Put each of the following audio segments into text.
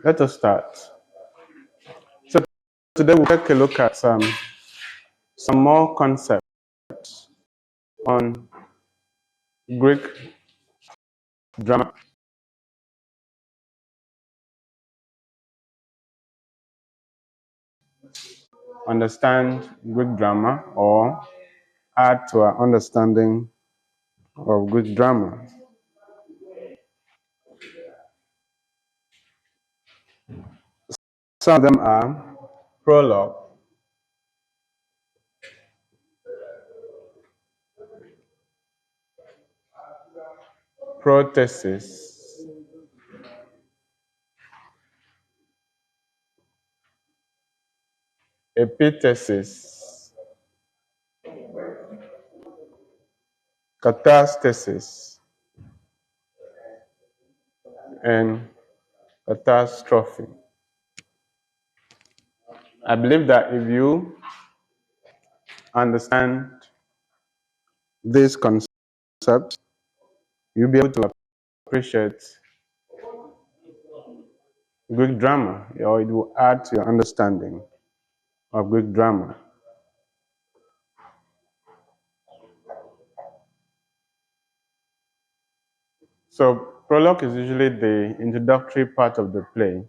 Let us start. So today we'll take a look at some more concepts on Greek drama. Understand Greek drama or add to our understanding of Greek drama. Some of them are prologue, prothesis, epithesis, catastasis, and catastrophe. I believe that if you understand this concept, you'll be able to appreciate Greek drama, or it will add to your understanding of Greek drama. So, prologue is usually the introductory part of the play.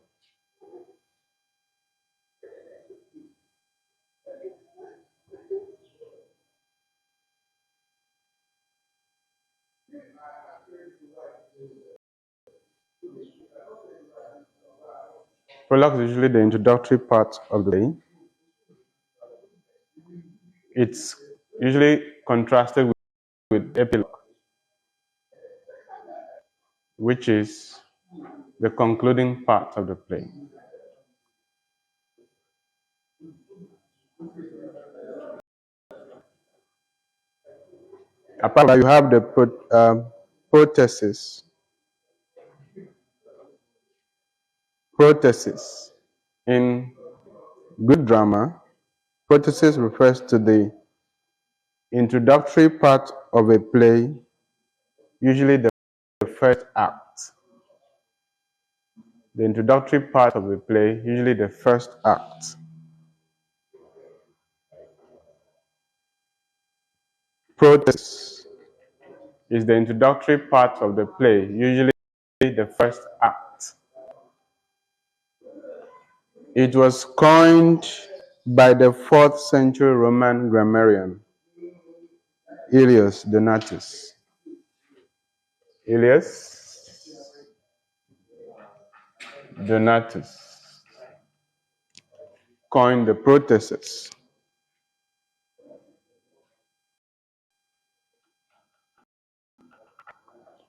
Prologue is usually the introductory part of the play. It's usually contrasted with epilogue, which is the concluding part of the play. Apart from that, you have the prothesis. Prothesis. In Greek drama, prothesis refers to the introductory part of a play, usually the first act. The introductory part of a play, usually the first act. Prothesis is the introductory part of the play, usually the first act. It was coined by the 4th century Roman grammarian, Aelius Donatus. Aelius Donatus coined the prothesis.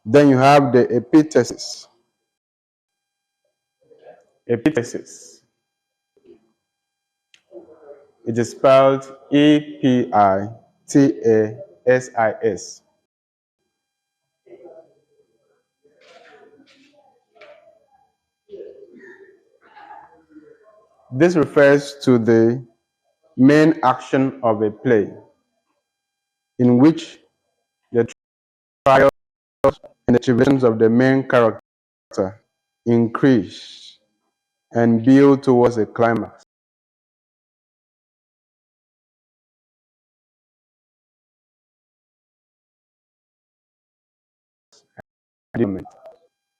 Then you have the epithesis. Epithesis. It is spelled Epitasis. This refers to the main action of a play, in which the trials and the tribulations of the main character increase and build towards a climax.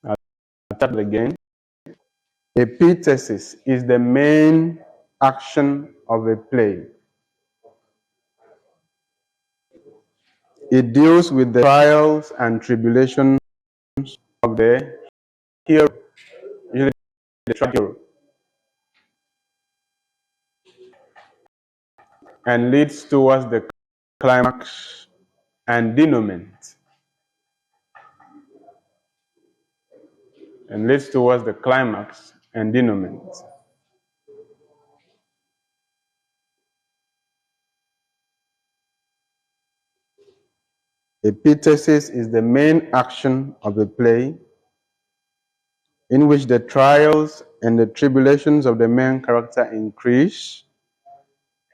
I'll start again. Epithesis is the main action of a play. It deals with the trials and tribulations of the hero, usually the hero, and leads towards the climax and denouement. And leads towards the climax and denouement. Epithesis is the main action of a play, in which the trials and the tribulations of the main character increase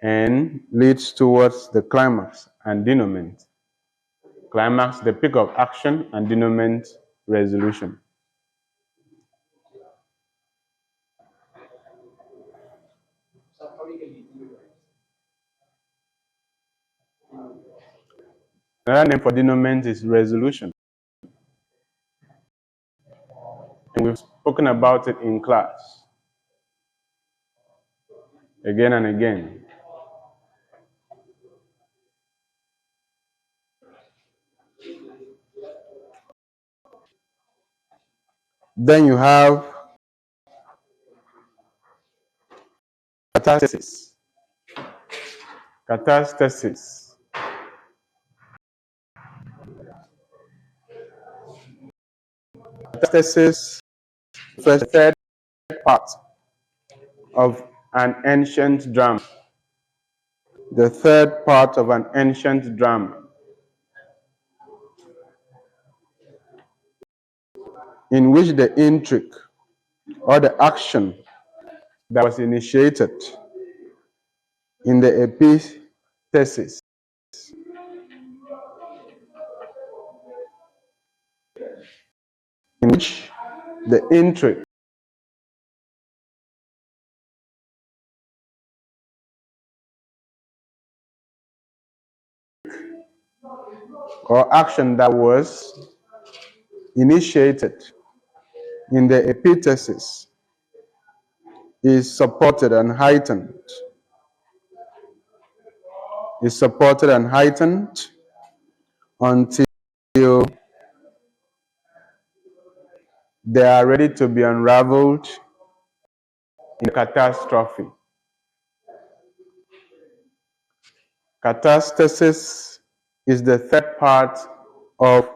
and leads towards the climax and denouement. Climax, the peak of action, and denouement, resolution. Another name for denouement is resolution. And we've spoken about it in class again and again. Then you have catastasis. Catastasis. Catastasis refers to the third part of an ancient drama. The third part of an ancient drama, in which the intrigue or the action that was initiated in the epithesis in which the intrigue or action that was initiated in the epithesis is supported and heightened. Is supported and heightened until they are ready to be unraveled in catastrophe. Catastasis is the third part of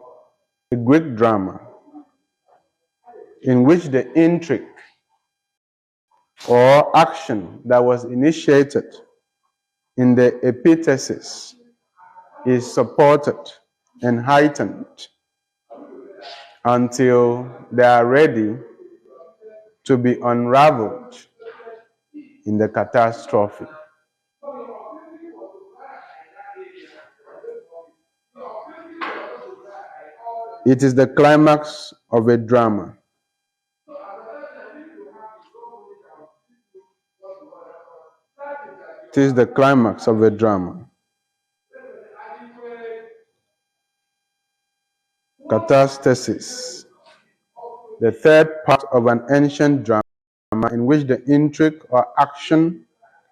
the Greek drama, in which the intrigue or action that was initiated in the epithesis is supported and heightened until they are ready to be unraveled in the catastrophe. It is the climax of a drama. It is the climax of a drama. Catastasis, the third part of an ancient drama in which the intrigue or action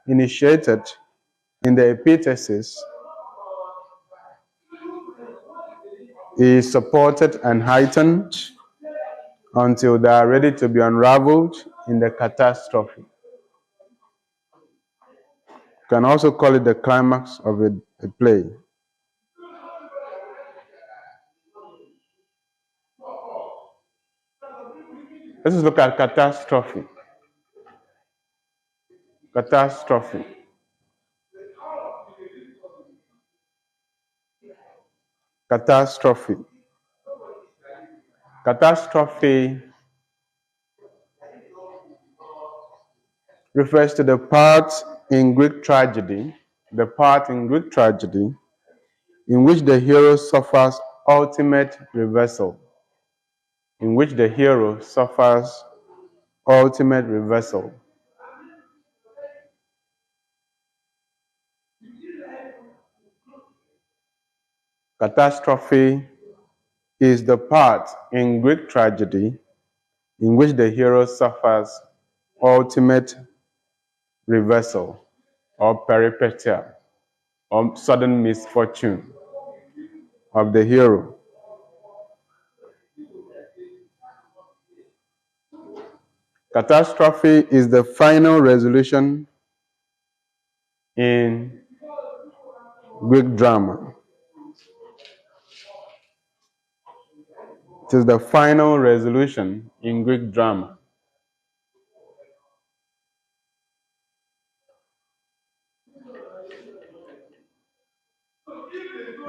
initiated in the epithesis is supported and heightened until they are ready to be unraveled in the catastrophe. You can also call it the climax of a play. Let's look at catastrophe. Catastrophe. Catastrophe. Catastrophe refers to the part in Greek tragedy, in which the hero suffers ultimate reversal. In which the hero suffers ultimate reversal. Catastrophe is the part in Greek tragedy in which the hero suffers ultimate reversal or peripetia or sudden misfortune of the hero. Catastrophe is the final resolution in Greek drama. It is the final resolution in Greek drama.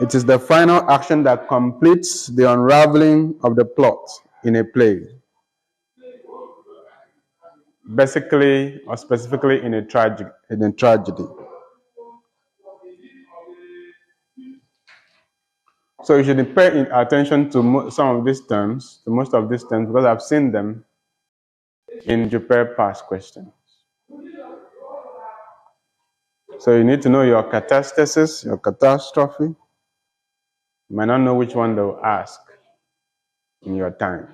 It is the final action that completes the unraveling of the plot in a play. Basically or specifically in a tragedy. So you should pay attention to some of these terms, to most of these terms, because I've seen them in JUPER past questions. So you need to know your catastasis, your catastrophe. You might not know which one they'll ask in your time.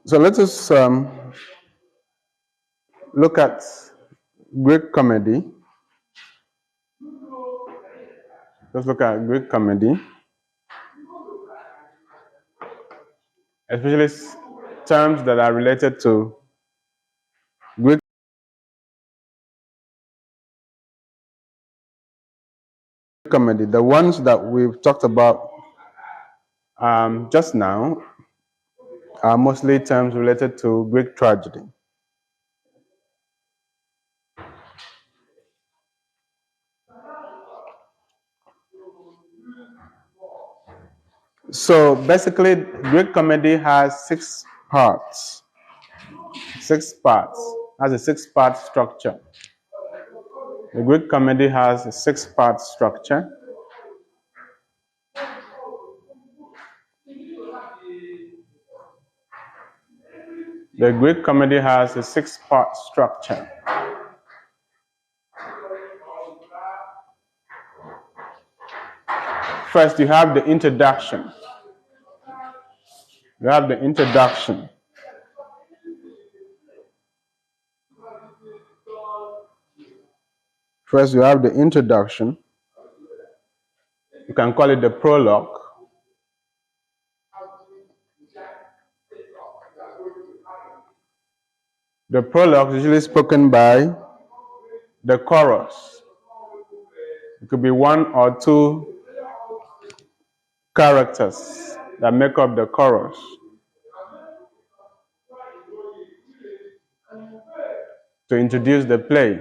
So let us look at Greek comedy. Let's look at Greek comedy, especially terms that are related to Greek comedy. The ones that we've talked about just now are mostly terms related to Greek tragedy. So basically, Greek comedy has 6 parts. 6 parts. Has a 6-part structure. The Greek comedy has a 6-part structure. The Greek comedy has a 6-part structure. First, you have the introduction. You have the introduction. First, you have the introduction. You can call it the prologue. The prologue is usually spoken by the chorus. It could be 1 or 2 characters that make up the chorus. To introduce the play.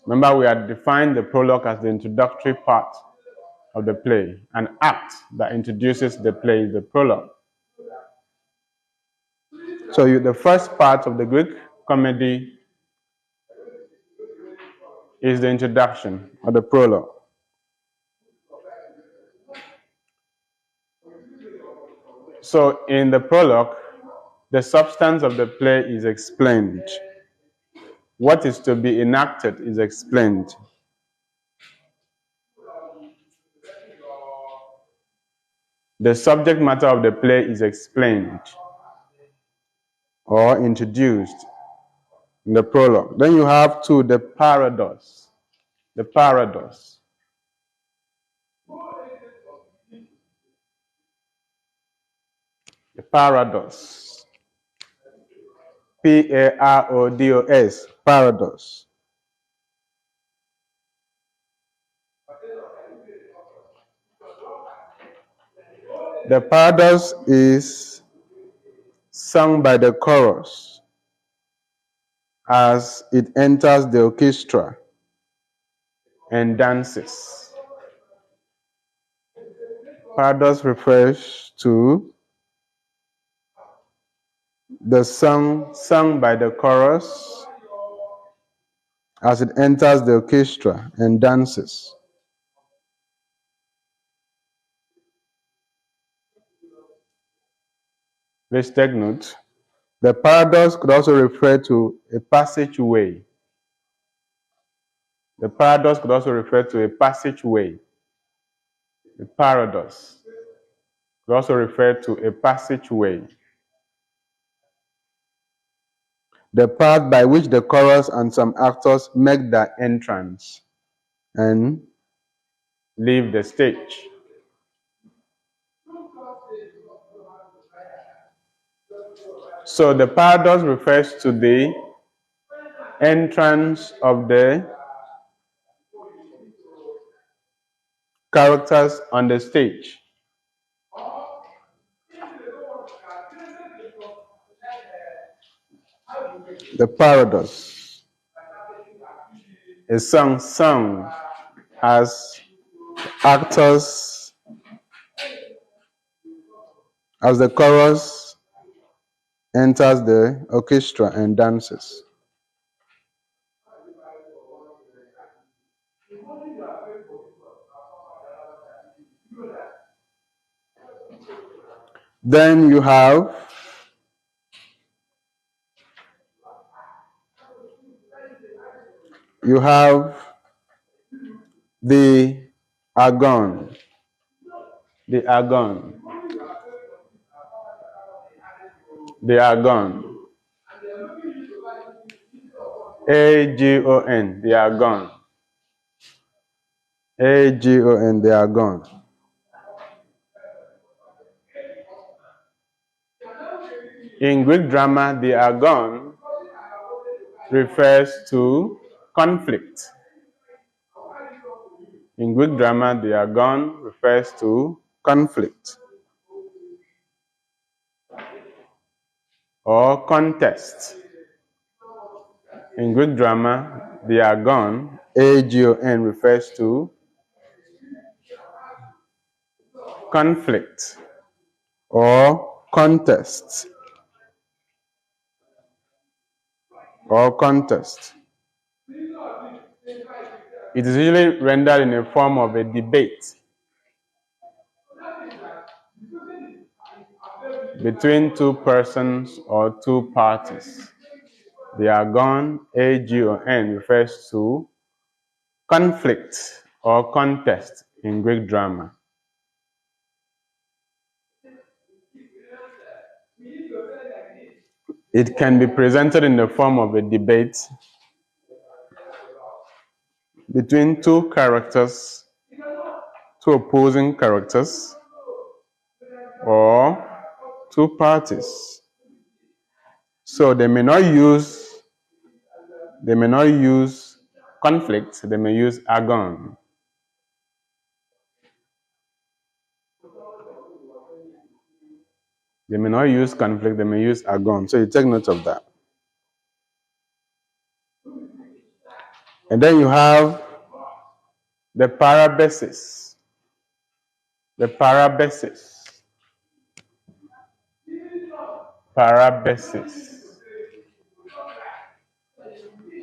Remember, we had defined the prologue as the introductory part of the play. An act that introduces the play is the prologue. So the first part of the Greek comedy is the introduction or the prologue. So in the prologue, the substance of the play is explained. What is to be enacted is explained. The subject matter of the play is explained or introduced in the prologue. Then you have the paradox. The paradox. The paradox. P-A-R-O-D-O-S. Paradox. The paradox is sung by the chorus as it enters the orchestra and dances. Paradox refers to the song sung by the chorus as it enters the orchestra and dances. Please take note. The paradox could also refer to a passageway. The paradox could also refer to a passageway. The paradox could also refer to a passageway. The path by which the chorus and some actors make their entrance and leave the stage. So the paradox refers to the entrance of the characters on the stage. The paradox is sung as actors, as the chorus enters the orchestra and dances. Then you have you have the agon. The agon. The agon. A-G-O-N. The agon. A-G-O-N. The agon. In Greek drama, the agon refers to conflict. In Greek drama, the agon refers to conflict or contest. In Greek drama, the agon, A-G-O-N, refers to conflict or contest. Or contest. It is usually rendered in the form of a debate between two persons or two parties. The agon, A-G-O-N, refers to conflict or contest in Greek drama. It can be presented in the form of a debate between two characters, two opposing characters, or two parties. So they may not use conflict, they may use agon. They may not use conflict, they may use agon. So you take note of that. And then you have the parabasis. The parabasis. Parabasis.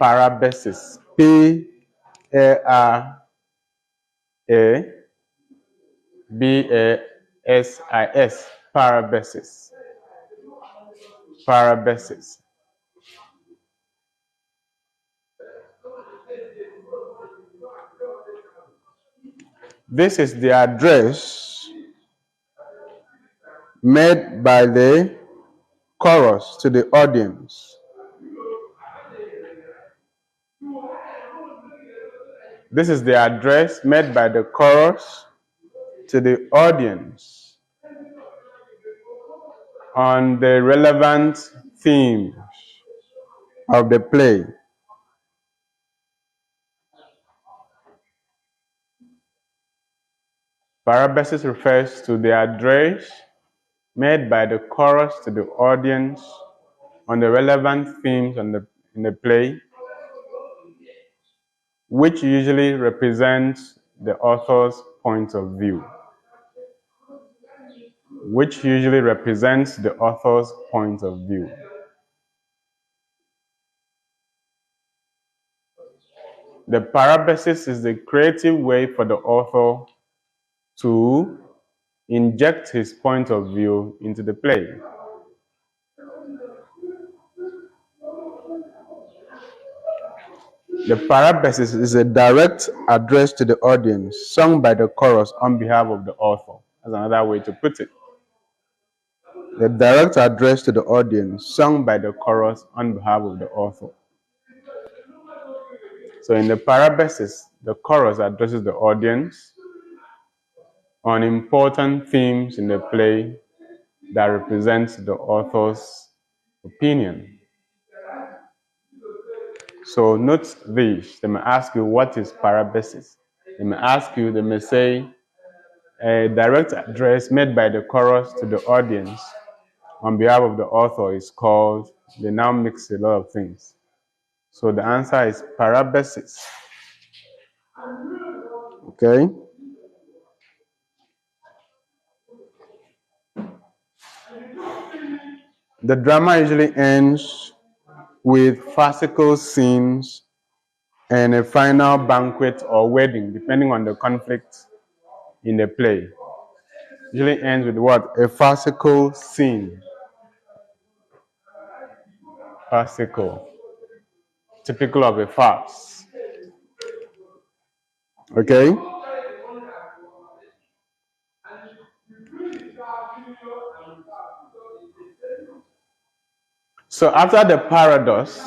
Parabasis. P-A-R-A-B-A-S-I-S. Parabasis. Parabasis. This is the address made by the chorus to the audience. This is the address made by the chorus to the audience on the relevant themes of the play. Parabasis refers to the address made by the chorus to the audience on the relevant themes in the play, which usually represents the author's point of view. Which usually represents the author's point of view. The parabasis is the creative way for the author to inject his point of view into the play. The parabasis is a direct address to the audience, sung by the chorus on behalf of the author. That's another way to put it. The direct address to the audience, sung by the chorus on behalf of the author. So in the parabasis, the chorus addresses the audience on important themes in the play that represents the author's opinion. So note this. They may ask you, what is parabasis? They may ask you, they may say, a direct address made by the chorus to the audience on behalf of the author is called, they now mix a lot of things. So the answer is parabasis. Okay? The drama usually ends with farcical scenes and a final banquet or wedding, depending on the conflict in the play. Usually ends with what? A farcical scene. Farcical. Typical of a farce. Okay? So after the paradox,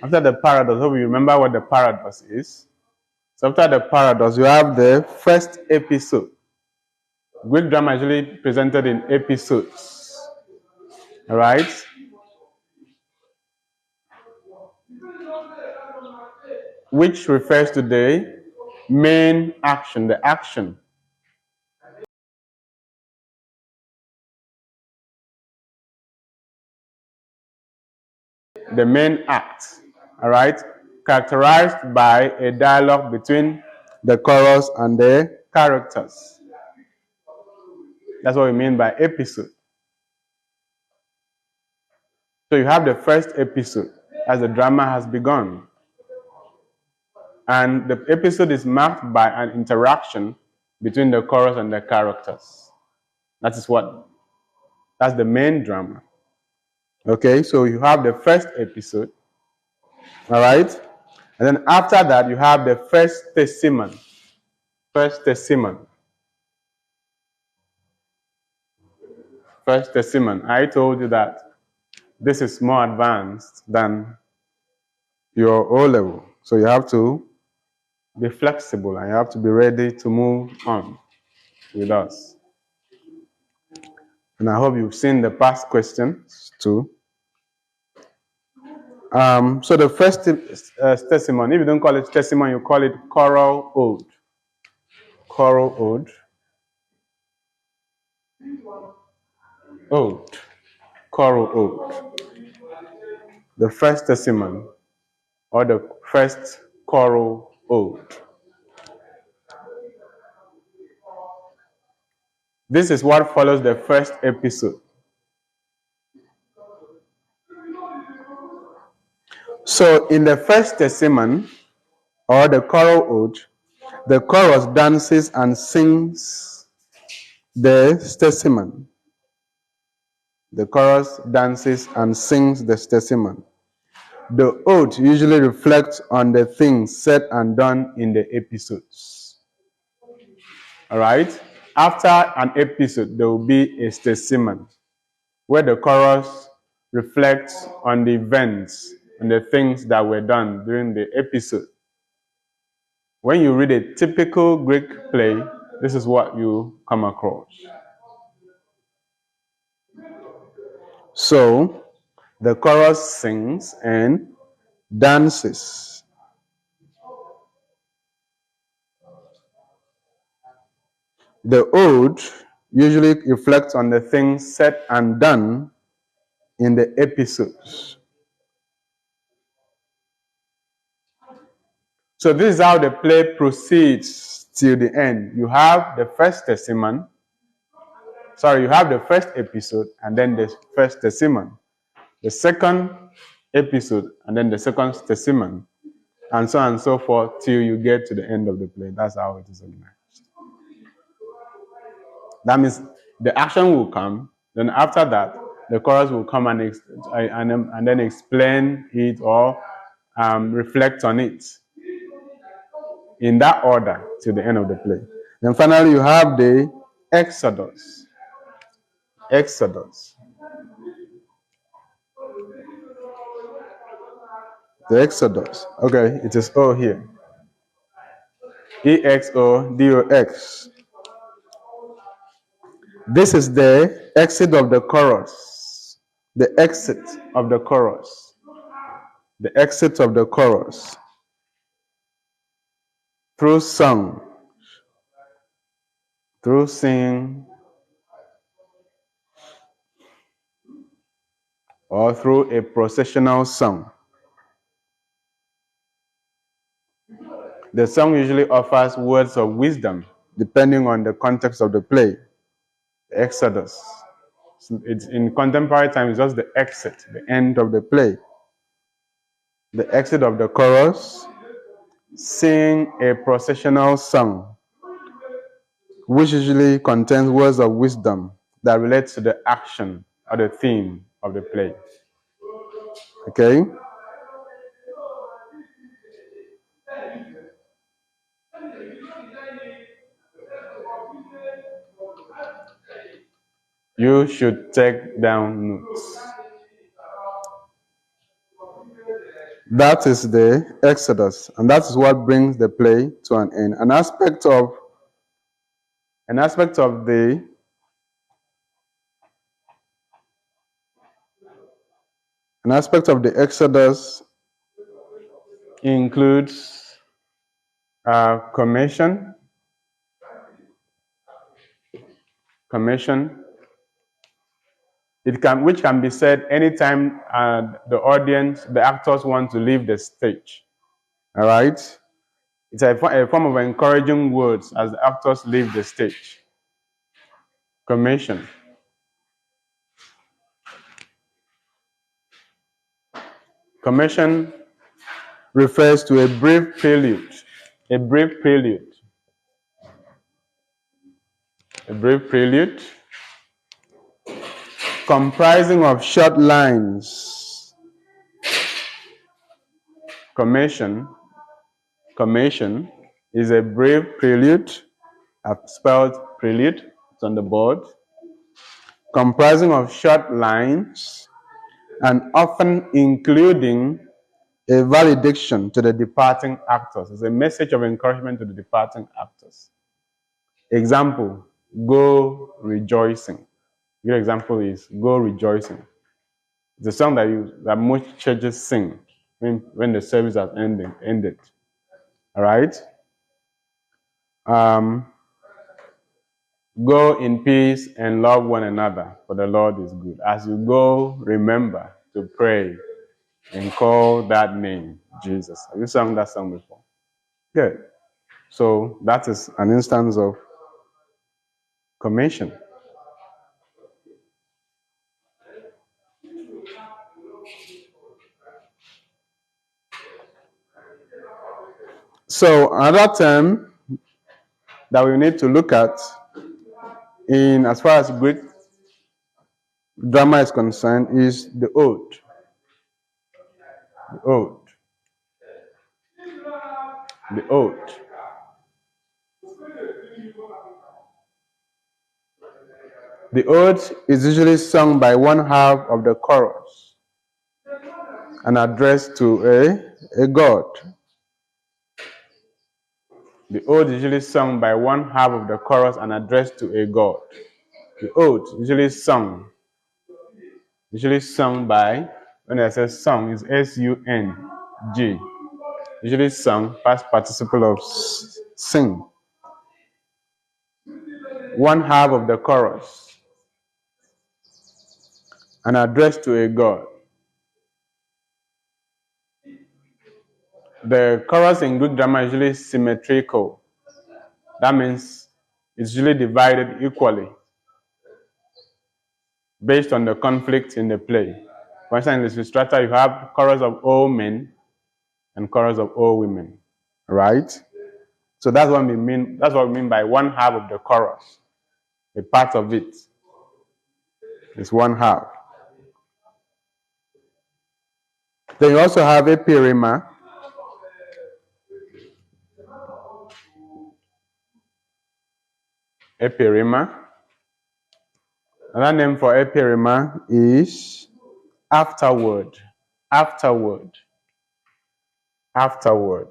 hope you remember what the paradox is. So after the paradox, you have the first episode. Greek drama is usually presented in episodes. All right? Which refers to the main action, the action. The main act, all right, characterized by a dialogue between the chorus and the characters. That's what we mean by episode. So you have the first episode as the drama has begun. And the episode is marked by an interaction between the chorus and the characters. That's the main drama. Okay, so you have the first episode, all right? And then after that, you have the first testament. First testament. First testament. I told you that this is more advanced than your O level. So you have to be flexible and you have to be ready to move on with us. And I hope you've seen the past questions too. So the first testimony, if you don't call it testimony, you call it choral ode. Choral ode. Ode. Choral ode. The first testimony or the first choral ode. This is what follows the first episode. So in the first testament or the choral ode, the chorus dances and sings the testament. The chorus dances and sings the testament. The ode usually reflects on the things said and done in the episodes. All right? After an episode, there will be a testament where the chorus reflects on the events and the things that were done during the episode. When you read a typical Greek play, this is what you come across. So, the chorus sings and dances. The ode usually reflects on the things said and done in the episodes. So this is how the play proceeds till the end. You have the first testament. You have the first episode and then the first testament. The second episode and then the second testament. And so on and so forth till you get to the end of the play. That's how it is organized. That means the action will come. Then after that, the chorus will come and then explain it or reflect on it in that order till the end of the play. Then finally, you have the Exodus. Exodus. The Exodus. Okay, it is O here. EXODOX. This is the exit of the chorus. The exit of the chorus. The exit of the chorus. Through song. Through singing. Or through a processional song. The song usually offers words of wisdom depending on the context of the play. The Exodus. It's in contemporary times, just the exit, the end of the play. The exit of the chorus, sing a processional song, which usually contains words of wisdom that relate to the action or the theme of the play. Okay? You should take down notes. That is the Exodus, and that is what brings the play to an end. An aspect of the Exodus includes commission, which can be said anytime the actors want to leave the stage. All right, it's a form of encouraging words as the actors leave the stage. Commission. Commission refers to a brief prelude. A brief prelude comprising of short lines. Commission is a brief prelude. I've spelled prelude, it's on the board. Comprising of short lines and often including a valediction to the departing actors. It's a message of encouragement to the departing actors. Example, go rejoicing. Your example is go rejoicing. It's a song that most churches sing when the service has ended. All right? Go in peace and love one another, for the Lord is good. As you go, remember to pray and call that name, Jesus. Have you sung that song before? Good. So that is an instance of commission. So another term that we need to look at in as far as Greek drama is concerned is the ode. The ode. The ode. The ode is usually sung by one half of the chorus and addressed to a god. The ode is usually sung by one half of the chorus and addressed to a god. The ode usually sung by, when I say sung, is S-U-N-G. Usually sung, past participle of sing. One half of the chorus and addressed to a god. The chorus in Greek drama is usually symmetrical. That means it's usually divided equally based on the conflict in the play. For instance, in the Lysistrata, you have chorus of all men and chorus of all women, right? So that's what we mean. That's what we mean by one half of the chorus. A part of it is one half. Then you also have epirima. Epirima. Another name for epirima is afterword. Afterword. Afterword.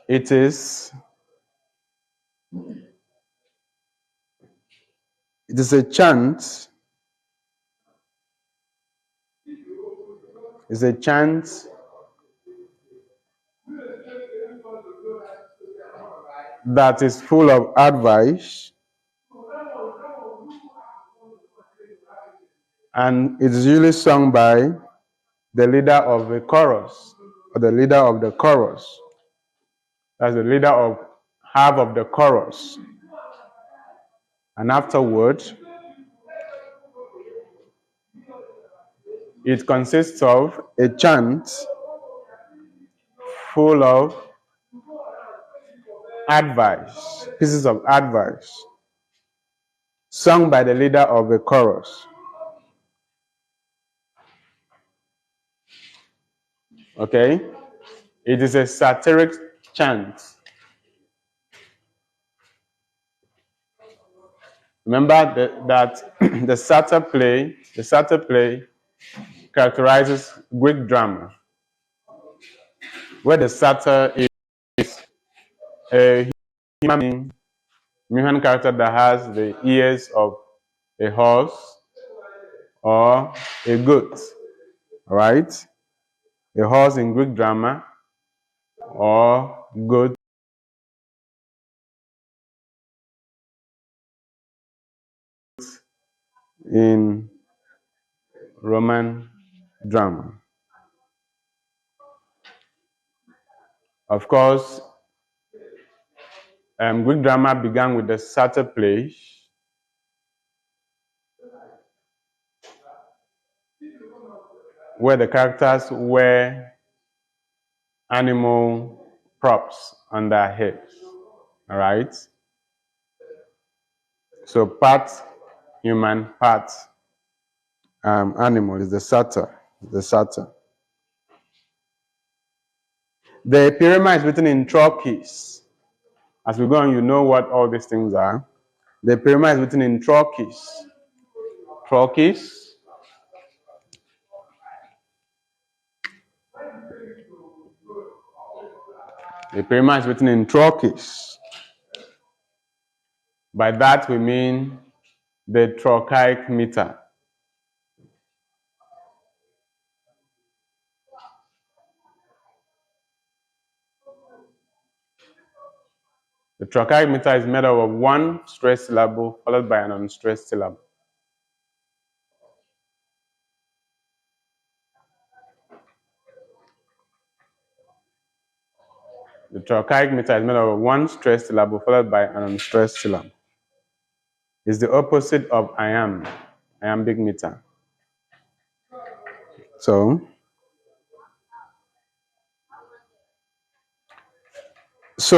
It is a chant. It's a chant that is full of advice, and it's usually sung by the leader of the chorus or the leader of the chorus. That's the leader of half of the chorus. And afterwards, it consists of a chant full of advice, pieces of advice, sung by the leader of the chorus. Okay? It is a satiric chant. Remember that the satyr play characterizes Greek drama, where the satyr is a human character that has the ears of a horse or a goat, right? A horse in Greek drama or goat in Roman drama. Of course, Greek drama began with the satyr play, where the characters wear animal props on their heads. All right? So part human, part animal is the satyr. The satyr. The Epirema is written in trochis. As we go on, you know what all these things are. The Epirema is written in trochis. Trochis. The Epirema is written in trochis. By that we mean the trochaic meter. The trochaic meter is made up of one stressed syllable followed by an unstressed syllable. The trochaic meter is made up of one stressed syllable followed by an unstressed syllable. It's the opposite of iambic meter. So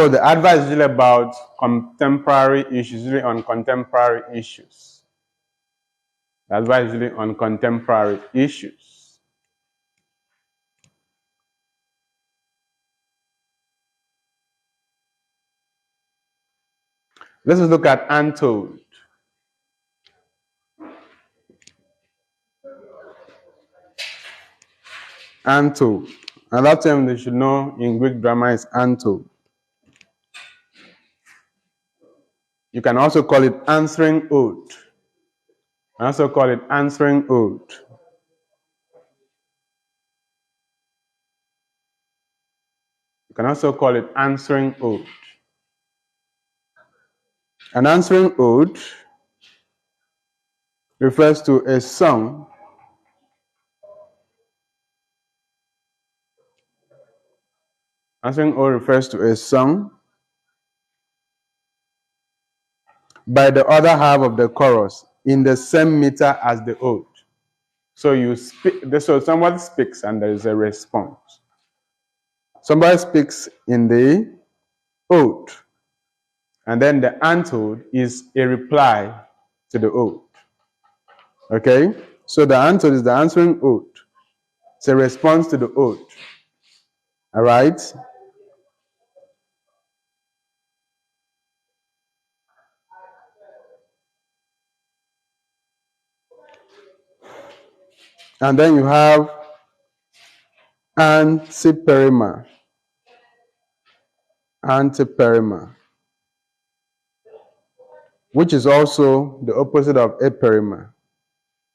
the advice is usually about contemporary issues, usually on contemporary issues. The advice is usually on contemporary issues. Let's look at untold. Untold. Another term they should know in Greek drama is untold. You can also call it answering ode. Also call it answering ode. You can also call it answering ode. An answering ode refers to a song Answering ode refers to a song by the other half of the chorus in the same meter as the ode. So so somebody speaks and there is a response. Somebody speaks in the ode, and then the antode is a reply to the ode. Okay? So the antode is the answering ode. It's a response to the ode. All right? And then you have antiperima. Antiperima, which is also the opposite of eperima.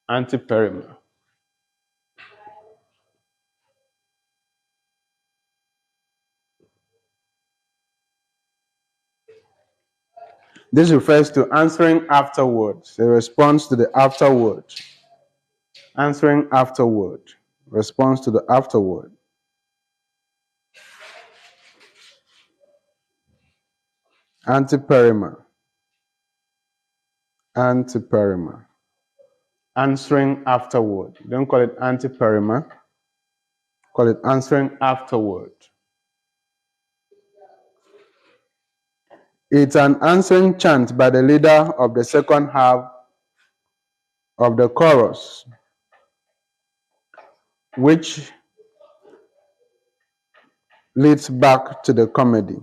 Antiperima. This refers to answering afterwards, a response to the afterword. Answering afterward, response to the afterword. Antiperima. Antiperima. Answering afterward. Don't call it antiperima. Call it answering afterward. It's an answering chant by the leader of the second half of the chorus, which leads back to the comedy.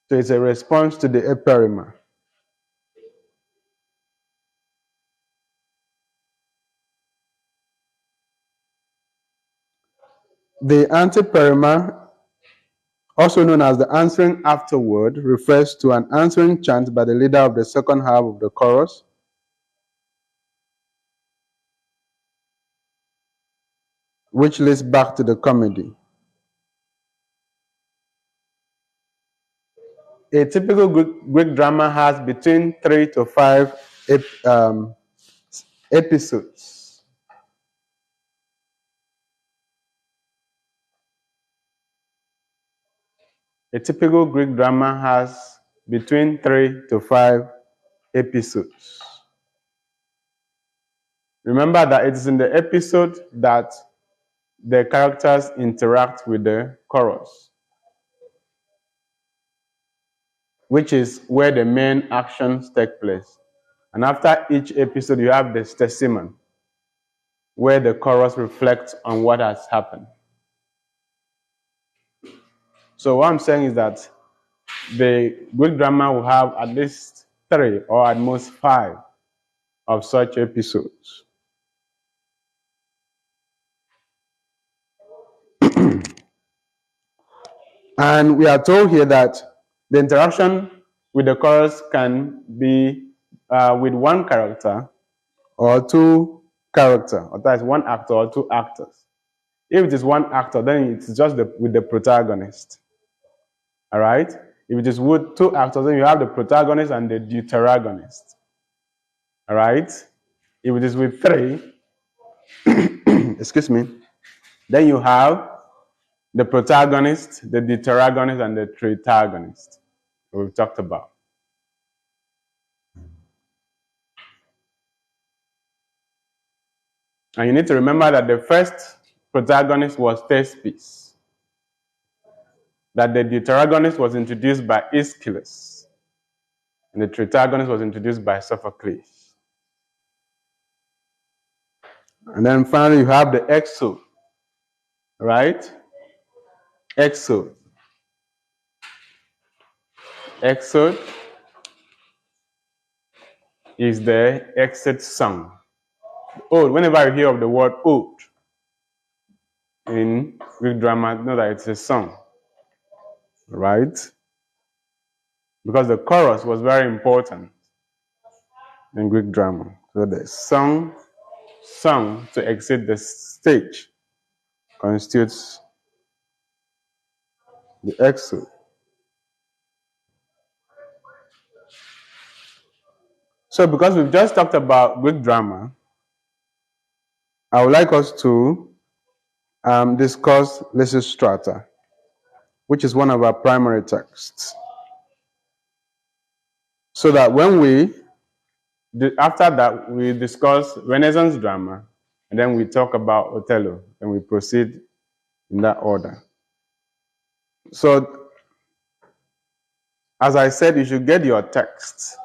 So it's a response to the eperima. The anteperima, also known as the answering afterword, refers to an answering chant by the leader of the second half of the chorus, which leads back to the comedy. A typical Greek drama has between 3 to 5 episodes. A typical Greek drama has between 3 to 5 episodes. Remember that it is in the episode that the characters interact with the chorus, which is where the main actions take place. And after each episode, you have the stesimen, where the chorus reflects on what has happened. So what I'm saying is that the Greek drama will have at least 3 or at most 5 of such episodes. And we are told here that the interaction with the chorus can be with one character or two characters, or that is one actor or two actors. If it is one actor, then it's just with the protagonist. All right? If it is with two actors, then you have the protagonist and the deuteragonist. All right? If it is with 3, excuse me, then you have the protagonist, the deuteragonist, and the tritagonist we've talked about. And you need to remember that the first protagonist was Thespis, that the deuteragonist was introduced by Aeschylus, and the tritagonist was introduced by Sophocles. And then finally, you have the exode, right? Exode. Exode is the exit song. Ode, whenever you hear of the word ode in Greek drama, know that it's a song, right? Because the chorus was very important in Greek drama. So the song to exit the stage constitutes the exode. So because we've just talked about Greek drama, I would like us to discuss Lysistrata, which is one of our primary texts. So that when after that, we discuss Renaissance drama, and then we talk about Othello, and we proceed in that order. So, as I said, you should get your text,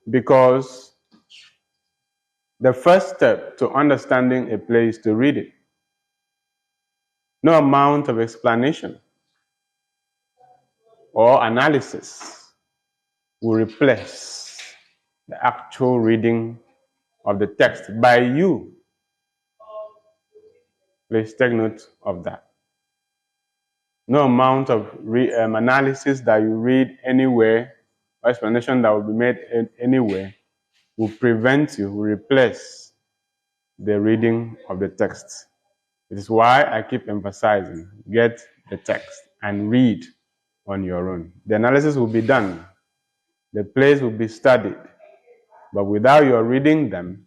because the first step to understanding a play is to read it. No amount of explanation or analysis will replace the actual reading of the text by you. Please take note of that. No amount of analysis that you read anywhere or explanation that will be made anywhere will prevent you, will replace the reading of the text. It is why I keep emphasizing, get the text and read on your own. The analysis will be done. The plays will be studied. But without your reading them,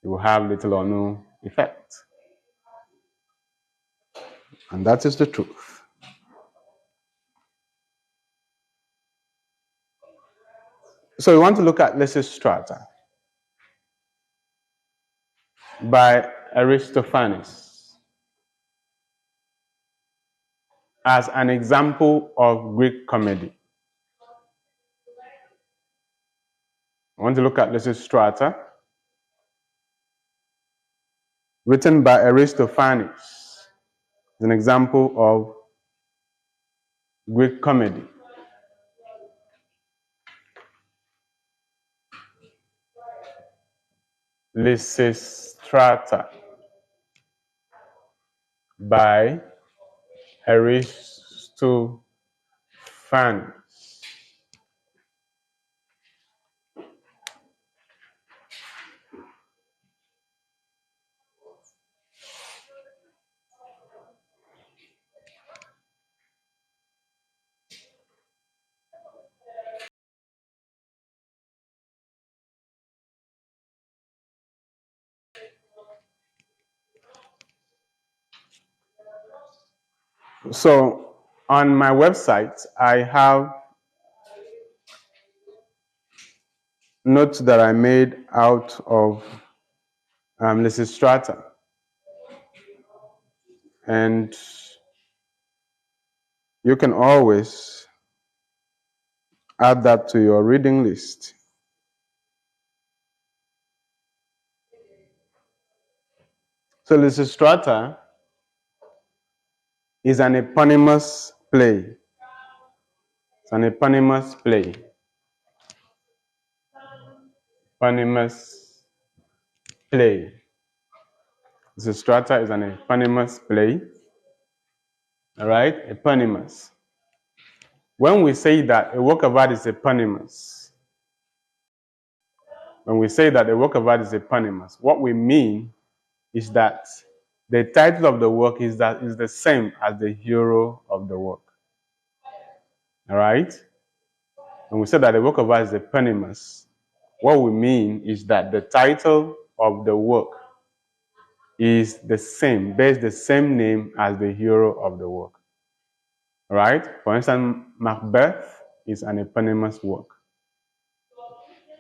it will have little or no effect. And that is the truth. So we want to look at Lysistrata by Aristophanes as an example of Greek comedy. I want to look at Lysistrata written by Aristophanes. It's an example of Greek comedy. Lysistrata by Aristophanes. So on my website, I have notes that I made out of Lysistrata. And you can always add that to your reading list. So Lysistrata is an eponymous play. It's an eponymous play. Eponymous play. Lysistrata is an eponymous play. All right, eponymous. When we say that a work of art is eponymous, what we mean is that the title of the work is the same as the hero of the work. All right? When we say that the work of art is eponymous, what we mean is that the title of the work is the same, bears the same name as the hero of the work. All right? For instance, Macbeth is an eponymous work.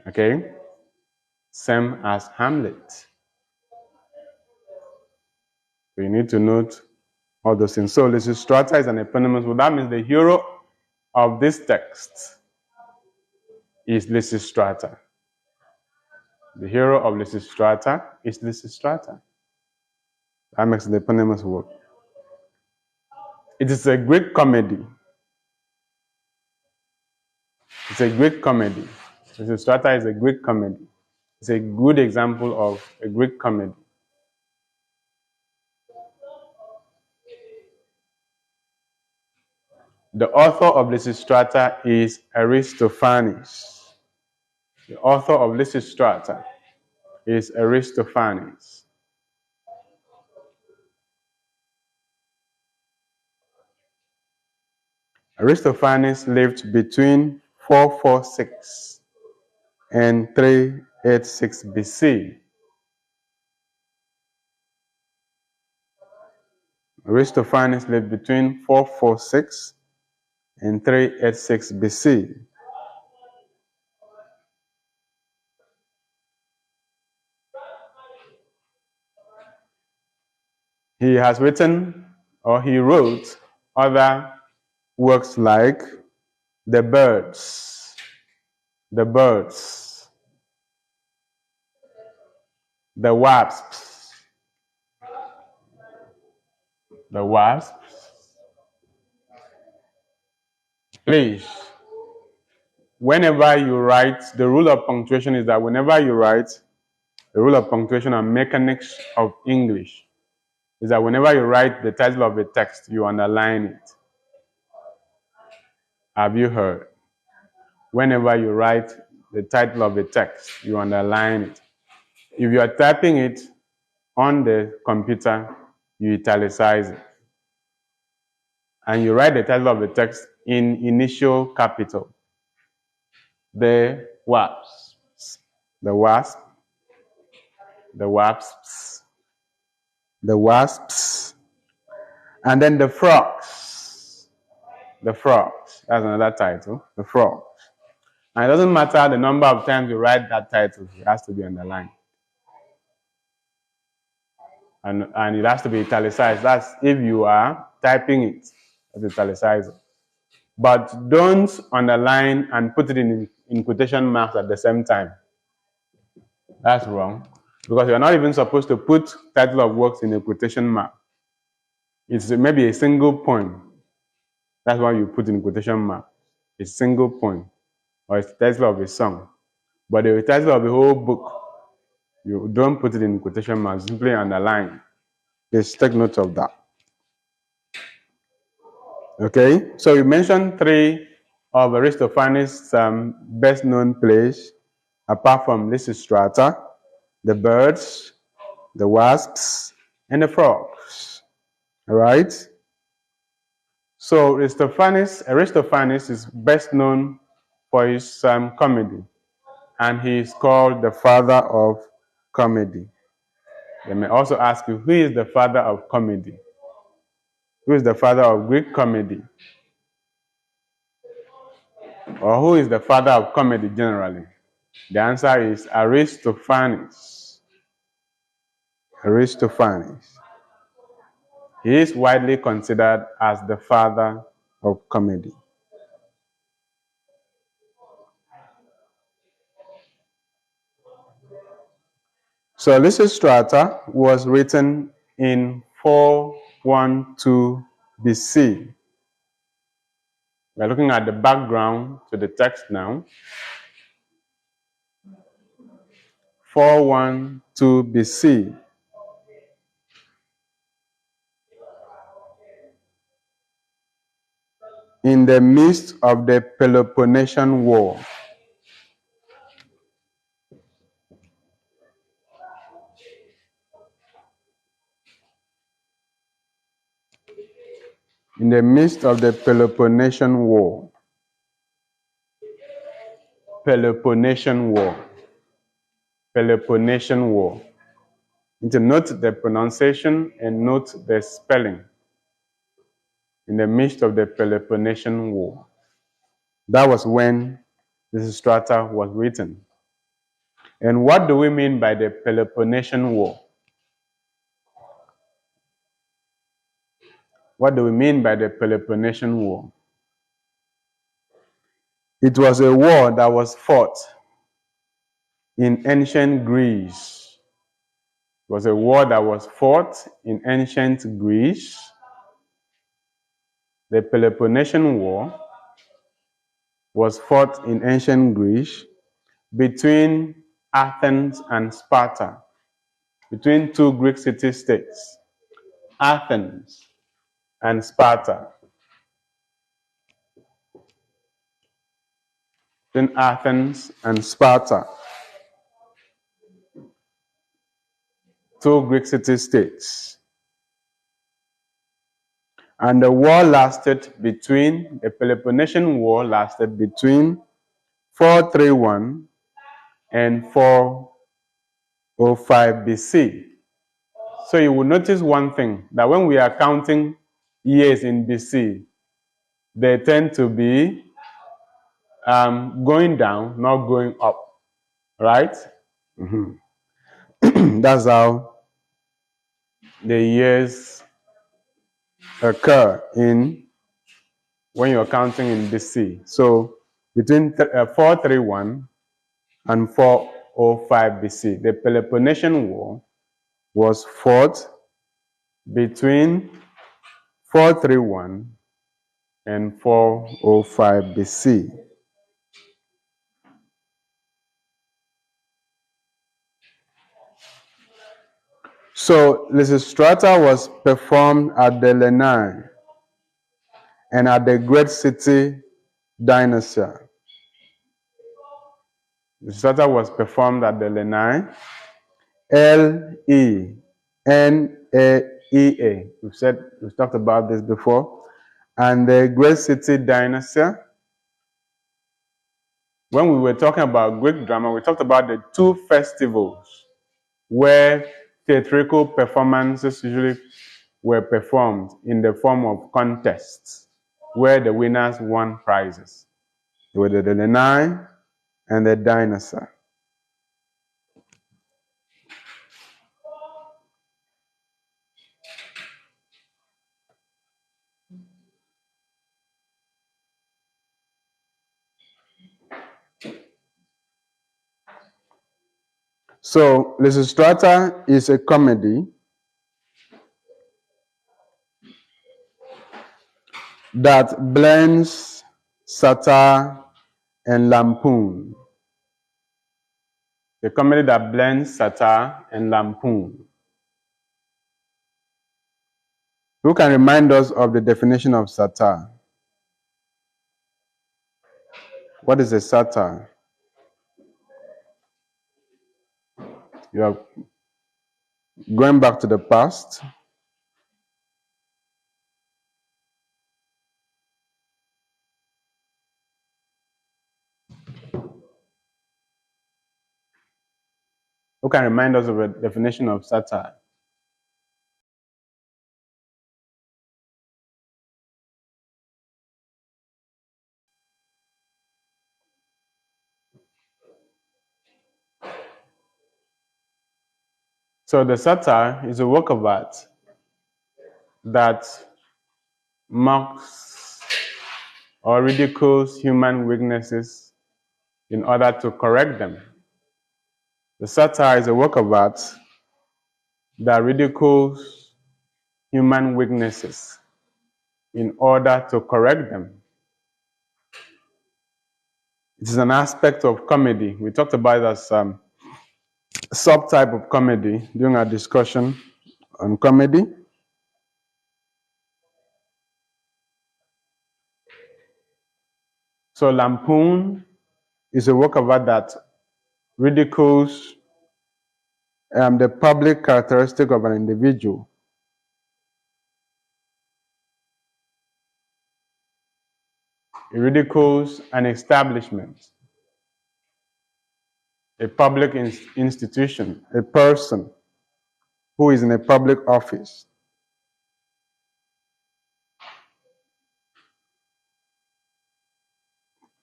Okay? Same as Hamlet. So you need to note all those things. So Lysistrata is an eponymous work. That means the hero of this text is Lysistrata. The hero of Lysistrata is Lysistrata. That makes the eponymous work. It is a Greek comedy. It's a Greek comedy. Lysistrata is a Greek comedy. It's a good example of a Greek comedy. The author of Lysistrata is Aristophanes. The author of Lysistrata is Aristophanes. Aristophanes lived between 446 and 386 BC. Aristophanes lived between 446 and 386 BC. He has written or he wrote other works like The Birds, The Wasps, Please, whenever you write, the rule of punctuation is that whenever you write, the rule of punctuation and mechanics of English is that whenever you write the title of a text, you underline it. Have you heard? Whenever you write the title of a text, you underline it. If you are typing it on the computer, you italicize it. And you write the title of the text in initial capital. The wasps, the wasp, the wasps, the wasps, and then the frogs. The frogs. That's another title. The frogs. And it doesn't matter the number of times you write that title, it has to be underlined. And it has to be italicized. That's if you are typing it as italicizer. But don't underline and put it in quotation marks at the same time. That's wrong. because you're not even supposed to put title of works in a quotation mark. It's maybe a single poem. That's why you put in quotation mark. A single poem, or it's the title of a song. But the title of the whole book, you don't put it in quotation marks, simply underline. Just take note of that. Okay, so we mentioned three of Aristophanes' best known plays, apart from Lysistrata: the birds, the wasps, and the frogs. All right? So Aristophanes is best known for his comedy, and he is called the father of comedy. They may also ask you, who is the father of comedy? Who is the father of Greek comedy? Or who is the father of comedy generally? The answer is Aristophanes. Aristophanes. He is widely considered as the father of comedy. So Lysistrata was written in 412 BC. We're looking at the background to the text now. 412 BC. In the midst of the Peloponnesian War. In the midst of the Peloponnesian War. Peloponnesian War. Peloponnesian War. You need to note the pronunciation and note the spelling. In the midst of the Peloponnesian War. That was when Lysistrata was written. And what do we mean by the Peloponnesian War? What do we mean by the Peloponnesian War? It was a war that was fought in ancient Greece. It was a war that was fought in ancient Greece. The Peloponnesian War was fought in ancient Greece between Athens and Sparta, between two Greek city-states, Athens and Sparta. Between Athens and Sparta, two Greek city-states. And the Peloponnesian War lasted between 431 and 405 BC. So you will notice one thing, that when we are counting years in BC, they tend to be going down, not going up, right? That's how the years occur when you're counting in BC. So between 431 and 405 BC, the Peloponnesian War was fought between 431 and 405 BC. So Lysistrata was performed at the Lenai and at the great city Dionysia. Lysistrata was performed at the Lenai, Lenaea. We've talked about this before. And the great city Dionysia. When we were talking about Greek drama, we talked about the two festivals where theatrical performances usually were performed in the form of contests, where the winners won prizes. They were the Lenai and the Dionysia. So Lysistrata is a comedy that blends satire and lampoon. A comedy that blends satire and lampoon. Who can remind us of the definition of satire? What is a satire? You are going back to the past. Who can remind us of a definition of satire? So the satire is a work of art that mocks or ridicules human weaknesses in order to correct them. The satire is a work of art that ridicules human weaknesses in order to correct them. It is an aspect of comedy. We talked about it as a subtype of comedy during our discussion on comedy. So lampoon is a work of art that ridicules the public characteristic of an individual. It ridicules an establishment, a public institution, a person who is in a public office.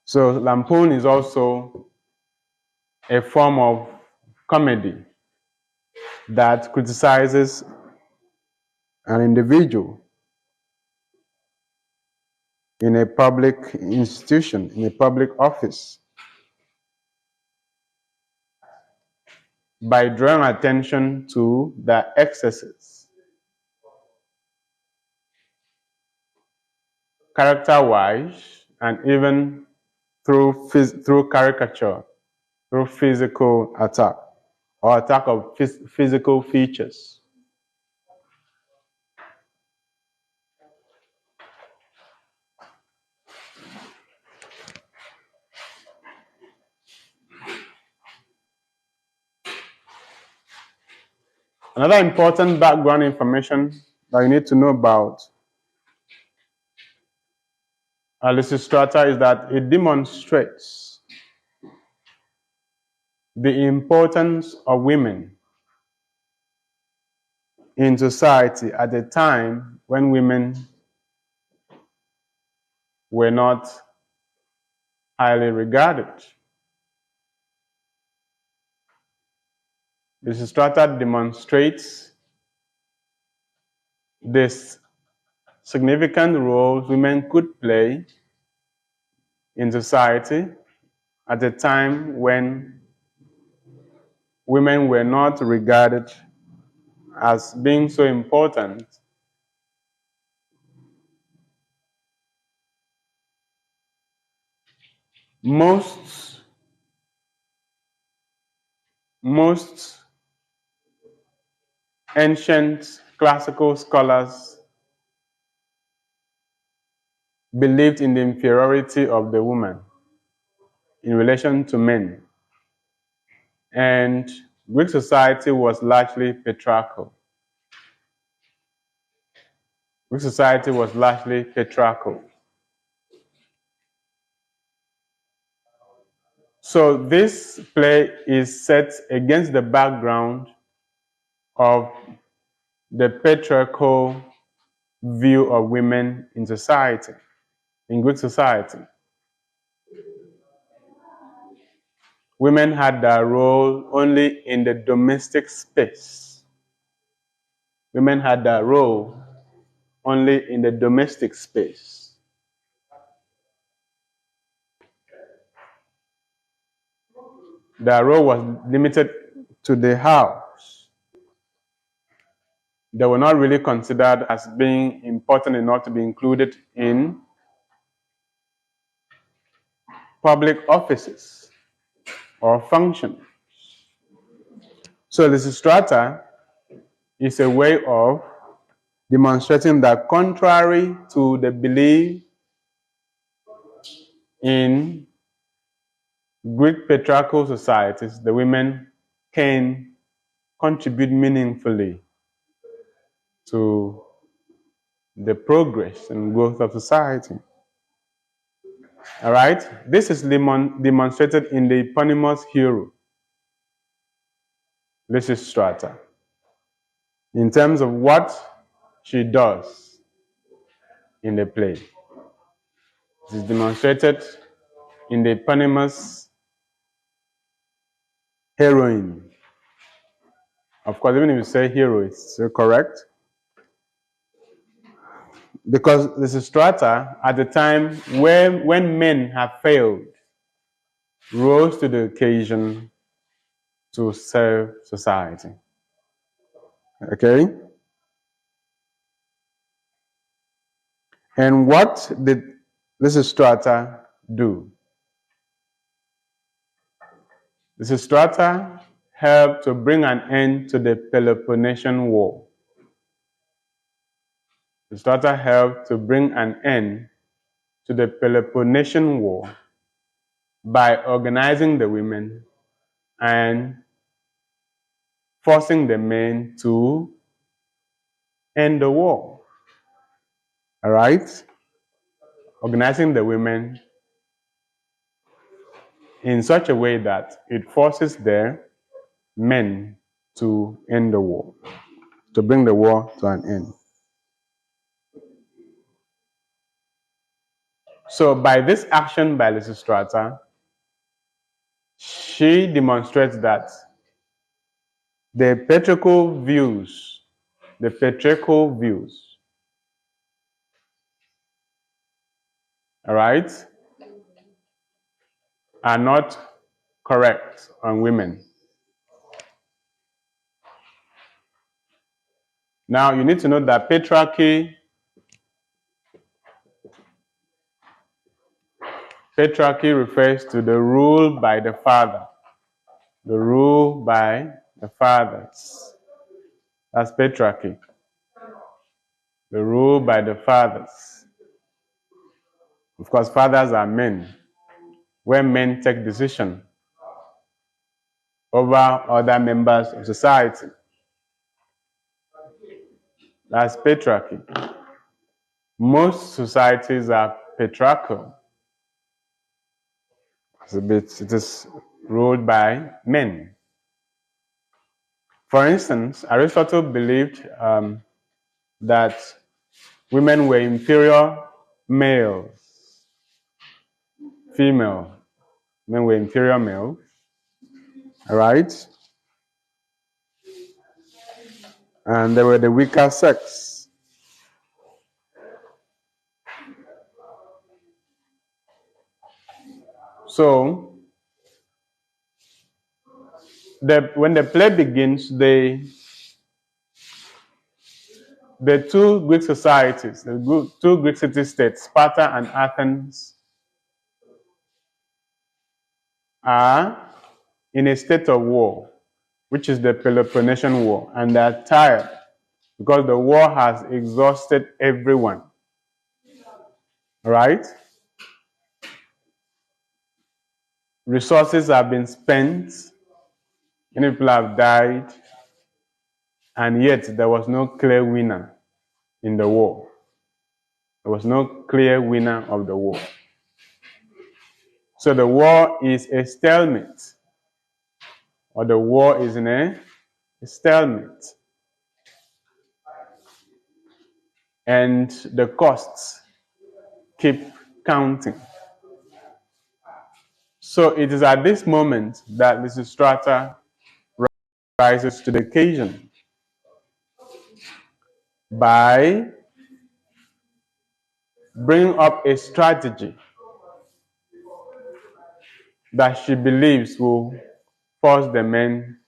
So lampoon is also a form of comedy that criticizes an individual in a public institution, in a public office, by drawing attention to their excesses, character-wise, and even through caricature, through physical attack or attack of physical features. Another important background information that you need to know about Lysistrata is that it demonstrates the importance of women in society at a time when women were not highly regarded. Lysistrata demonstrates this significant role women could play in society at a time when women were not regarded as being so important. Most ancient classical scholars believed in the inferiority of the woman in relation to men. And Greek society was largely patriarchal. Greek society was largely patriarchal. So this play is set against the background of the patriarchal view of women in society, in Greek society. Women had their role only in the domestic space. Women had their role only in the domestic space. Their role was limited to the house, they were not really considered as being important enough to be included in public offices or functions. So Lysistrata is a way of demonstrating that contrary to the belief in Greek patriarchal societies, the women can contribute meaningfully to the progress and growth of society. All right? This is demonstrated in the eponymous hero, Lysistrata, in terms of what she does in the play. This is demonstrated in the eponymous heroine. Of course, even if you say hero, it's still correct. Because Lysistrata, at the time when men have failed, rose to the occasion to serve society. Okay? And what did Lysistrata do? Lysistrata helped to bring an end to the Peloponnesian War. Lysistrata helped to bring an end to the Peloponnesian War by organizing the women and forcing the men to end the war. All right? Organizing the women in such a way that it forces the men to end the war, to bring the war to an end. So by this action by Lysistrata, she demonstrates that the patriarchal views, all right, are not correct on women. Now you need to know that patriarchy refers to the rule by the father. The rule by the fathers. That's patriarchy. The rule by the fathers. Of course, fathers are men. When men take decision over other members of society. That's patriarchy. Most societies are patriarchal. It is ruled by men. For instance, Aristotle believed that women were inferior males. Female. Men were inferior males. All right? And they were the weaker sex. So, when the play begins, the two Greek societies, the two Greek city-states, Sparta and Athens, are in a state of war, which is the Peloponnesian War, and they're tired because the war has exhausted everyone. Right? Resources have been spent, many people have died, and yet there was no clear winner in the war. There was no clear winner of the war. So the war is a stalemate, or the war is in a stalemate. And the costs keep counting. So it is at this moment that Lysistrata rises to the occasion by bringing up a strategy that she believes will force the men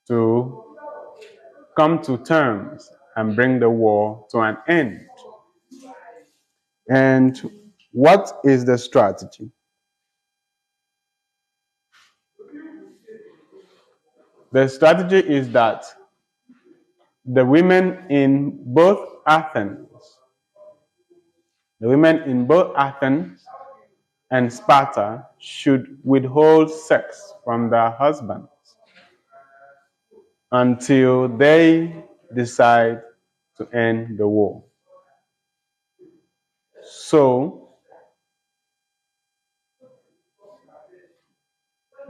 to come to terms and bring the war to an end. And what is the strategy? The strategy is that the women in both Athens and Sparta should withhold sex from their husbands until they decide to end the war. So,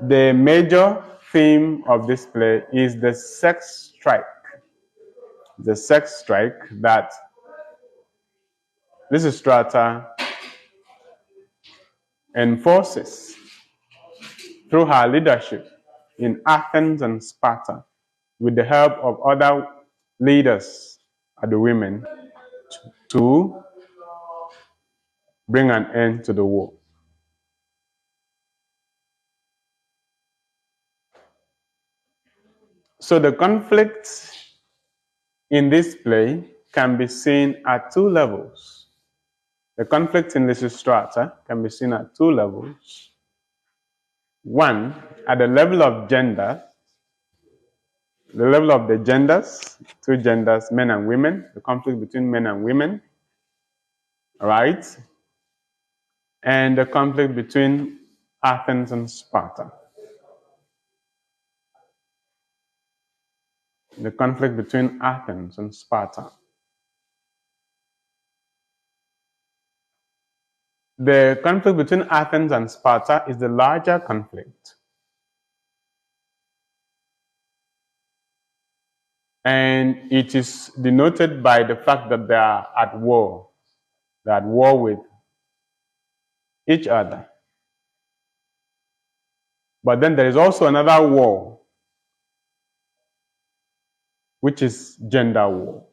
the major theme of this play is the sex strike. The sex strike that Lysistrata enforces through her leadership in Athens and Sparta with the help of other leaders of the women to bring an end to the war. So the conflict in this play can be seen at two levels. The conflict in Lysistrata can be seen at two levels. One, at the level of gender, the level of the genders, two genders, men and women, the conflict between men and women, right? And the conflict between Athens and Sparta. The conflict between Athens and Sparta. The conflict between Athens and Sparta is the larger conflict. And it is denoted by the fact that they are at war. They are at war with each other. But then there is also another war, which is gender war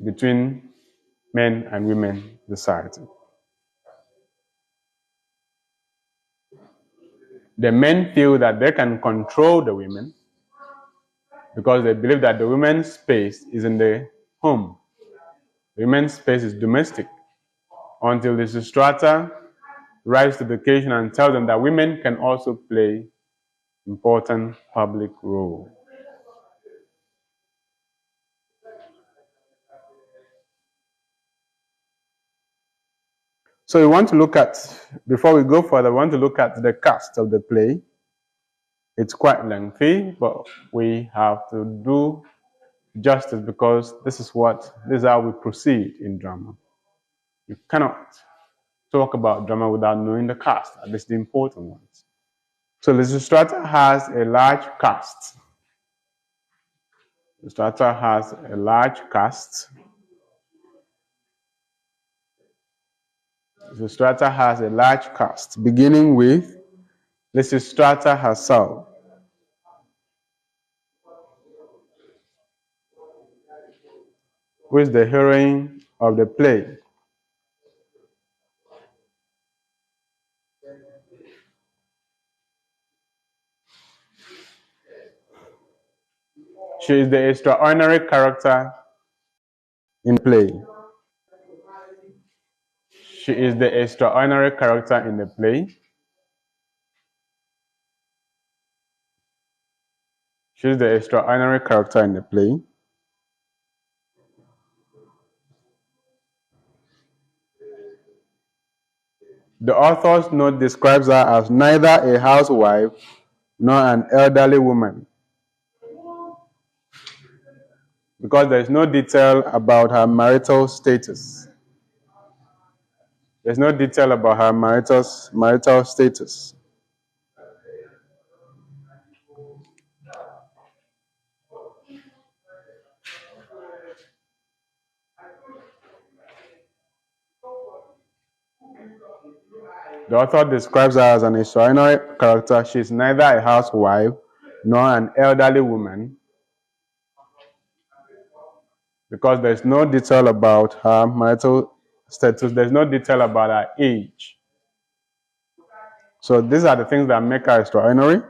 between men and women society. The men feel that they can control the women because they believe that the women's space is in the home. The women's space is domestic until Lysistrata rises to the occasion and tells them that women can also play important public role. So we want to look at, before we go further, we want to look at the cast of the play. It's quite lengthy, but we have to do justice because this is how we proceed in drama. You cannot talk about drama without knowing the cast, at least the important ones. So Lysistrata has a large cast. Lysistrata has a large cast. Lysistrata has a large cast, beginning with Lysistrata herself. Who is the heroine of the play. She is the extraordinary character in the play. She is the extraordinary character in the play. She is the extraordinary character in the play. The author's note describes her as neither a housewife nor an elderly woman, because there is no detail about her marital status. There's no detail about her marital status. The author describes her as an extraordinary character. She is neither a housewife nor an elderly woman, because there's no detail about her marital status. There's no detail about her age. So these are the things that make her extraordinary.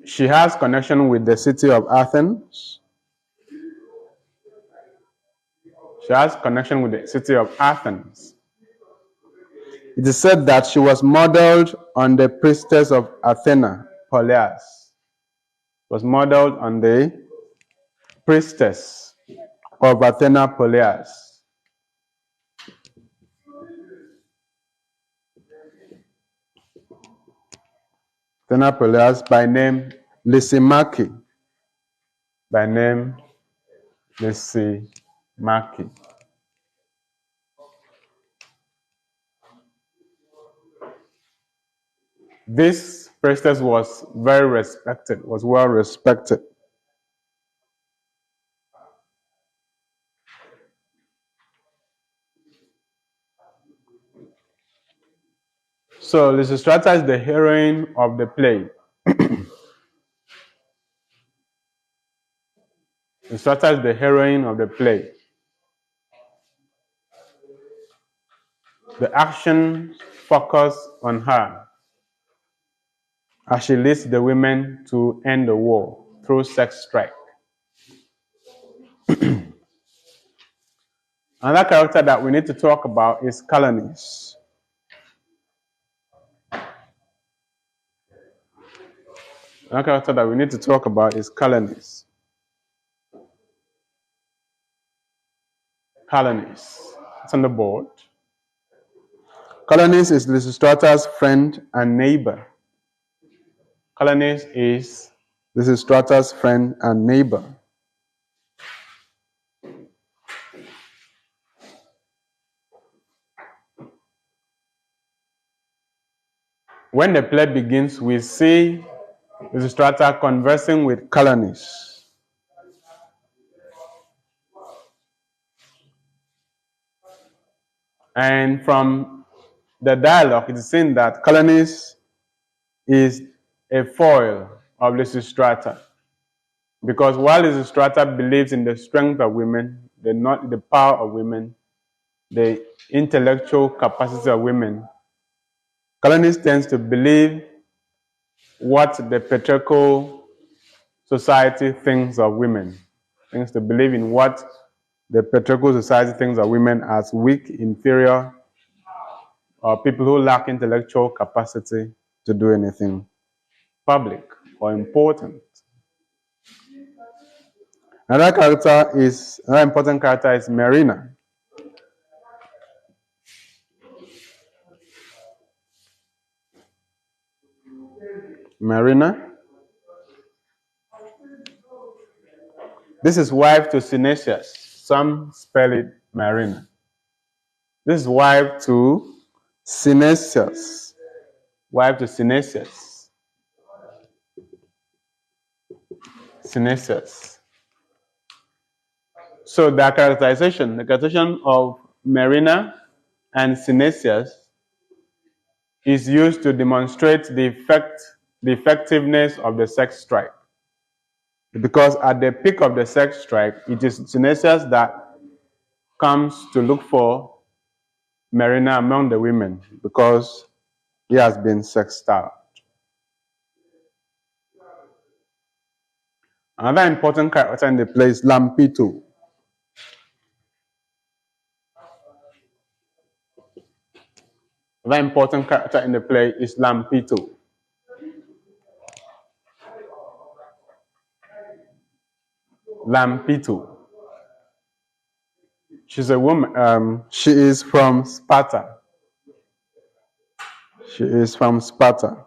She has connection with the city of Athens. She has connection with the city of Athens. It is said that she was modeled on the priestess of Athena, Polias. Was modeled on the priestess of Athena, Polias. Athena, Polias, by name Lysimachie. By name Lysimachie. This priestess was very respected, was well respected. So Lysistrata is the heroine of the play. Lysistrata is the heroine of the play. The action focus on her as she leads the women to end the war through sex strike. Another character that we need to talk about is Kalanice. Another character that we need to talk about is Kalanice. Kalanice. It's on the board. Kalanice is Lysistrata's friend and neighbor. Kalanice is Lysistrata's friend and neighbor. When the play begins, we see Lysistrata conversing with Kalanice. And from the dialogue, it is seen that Kalanice is a foil of Lysistrata. Because while Lysistrata believes in the strength of women, the power of women, the intellectual capacity of women, Kalanice tends to believe what the patriarchal society thinks of women. Tends to believe in what the patriarchal society thinks of women as weak, inferior, or people who lack intellectual capacity to do anything public or important. Another important character is Marina. Marina. This is wife to Synesius. Some spell it Marina. This is wife to Synesius. Wife to Synesius. Synesius. So the characterization of Marina and Synesius is used to demonstrate the effectiveness of the sex strike. Because at the peak of the sex strike, it is Synesius that comes to look for Marina among the women because he has been sex-starved. Another important character in the play is Lampito. Another important character in the play is Lampito. Lampito. She's a woman. She is from Sparta. She is from Sparta.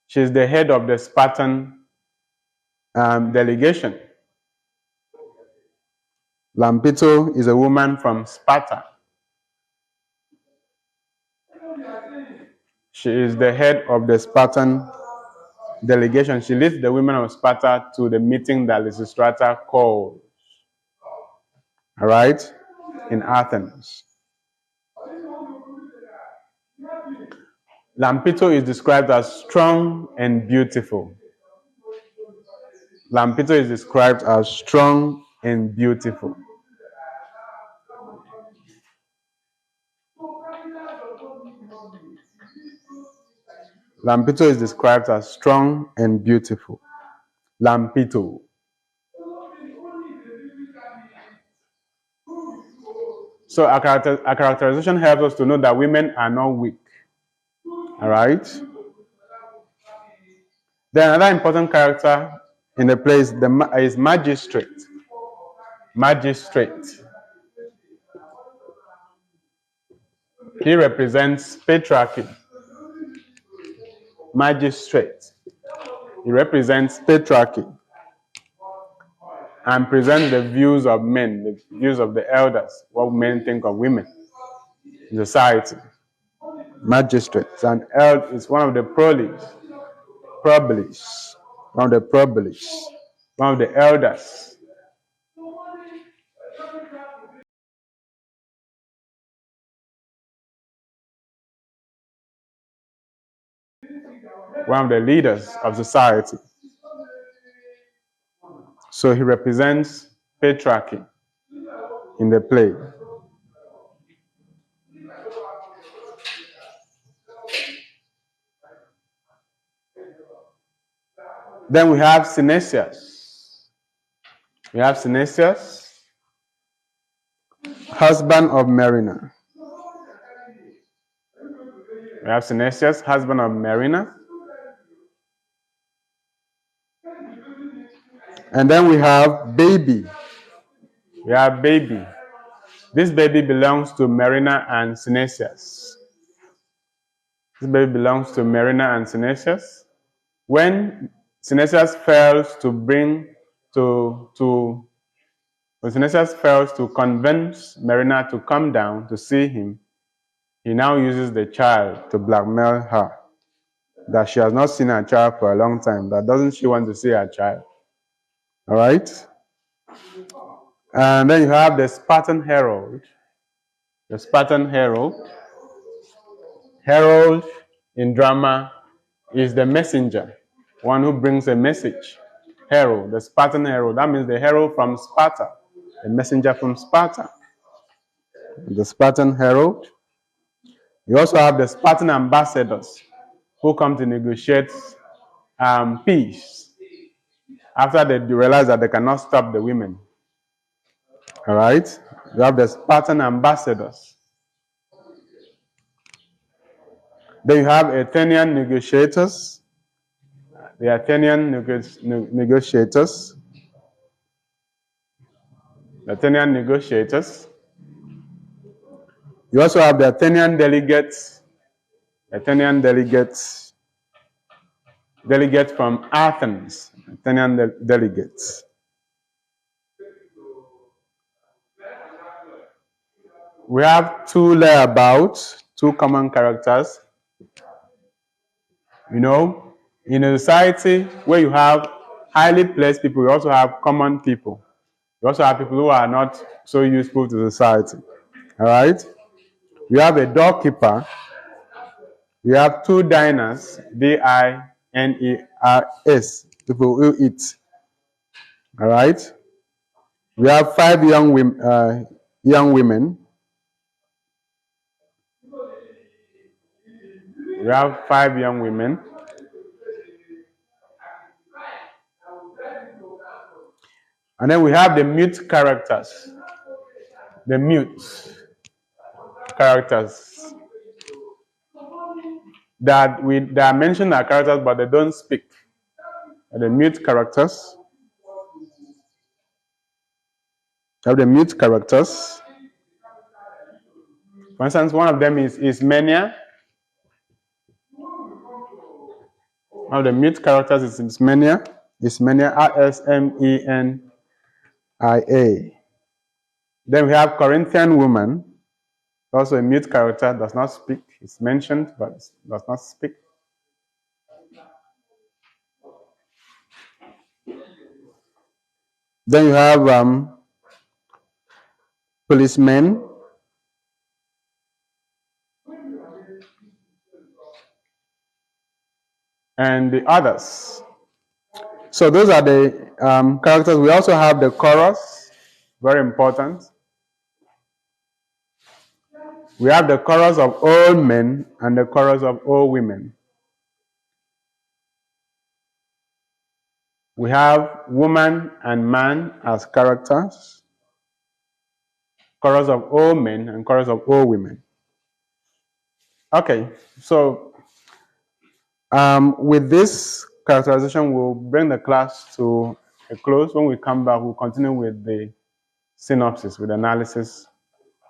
She is the head of the Spartan delegation. Lampito is a woman from Sparta. She is the head of the Spartan delegation. She leads the women of Sparta to the meeting that Lysistrata calls. All right? In Athens. Lampito is described as strong and beautiful. Lampito is described as strong and beautiful. Lampito is described as strong and beautiful. Lampito. So a characterization helps us to know that women are not weak. All right? Then another important character in the play is magistrate. Magistrate. He represents patriarchy. Magistrate. He represents patriarchy and presents the views of men, the views of the elders, what men think of women in society. Magistrate. And is one of the one of the elders. One of the leaders of society. So he represents patriarchy in the play. Then we have Synesius. We have Synesius, husband of Marina. We have Synesius, husband of Marina. And then we have Baby. We have Baby. This baby belongs to Marina and Synesius. This baby belongs to Marina and Synesius. When Synesius fails when Synesius fails to convince Marina to come down to see him, he now uses the child to blackmail her. That she has not seen her child for a long time. That doesn't she want to see her child? All right? And then you have the Spartan Herald. The Spartan Herald. Herald in drama is the messenger, one who brings a message. Herald, the Spartan Herald. That means the herald from Sparta, the messenger from Sparta. The Spartan Herald. You also have the Spartan ambassadors who come to negotiate peace after they realize that they cannot stop the women. All right? You have the Spartan ambassadors. Then you have Athenian negotiators. The Athenian negotiators. The Athenian negotiators. You also have the Athenian delegates. Athenian delegates. Delegates from Athens. Athenian delegates. We have two layabouts, two common characters. You know, in a society where you have highly placed people, you also have common people. You also have people who are not so useful to society. All right? We have a doorkeeper. We have two diners, D-I-N-E-R-S, people who eat. All right? We have 5 young women. We have 5 young women. And then we have the mute characters. The mute characters. That are mentioned as characters, but they don't speak. The mute characters. We have the mute characters. For instance, one of them is Ismenia. One of the mute characters is Ismenia. Ismenia, R-S-M-E-N-I-A. Then we have Corinthian woman, also a mute character, does not speak. It's mentioned, but does not speak. Then you have policemen. And the others. So those are the characters. We also have the chorus, very important. We have the chorus of all men and the chorus of all women. We have woman and man as characters, chorus of all men and chorus of all women. Okay, so with this characterization, we'll bring the class to a close. When we come back, we'll continue with the synopsis, with analysis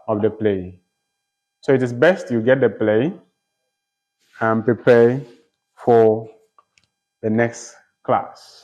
of the play. So it is best you get the play and prepare for the next class.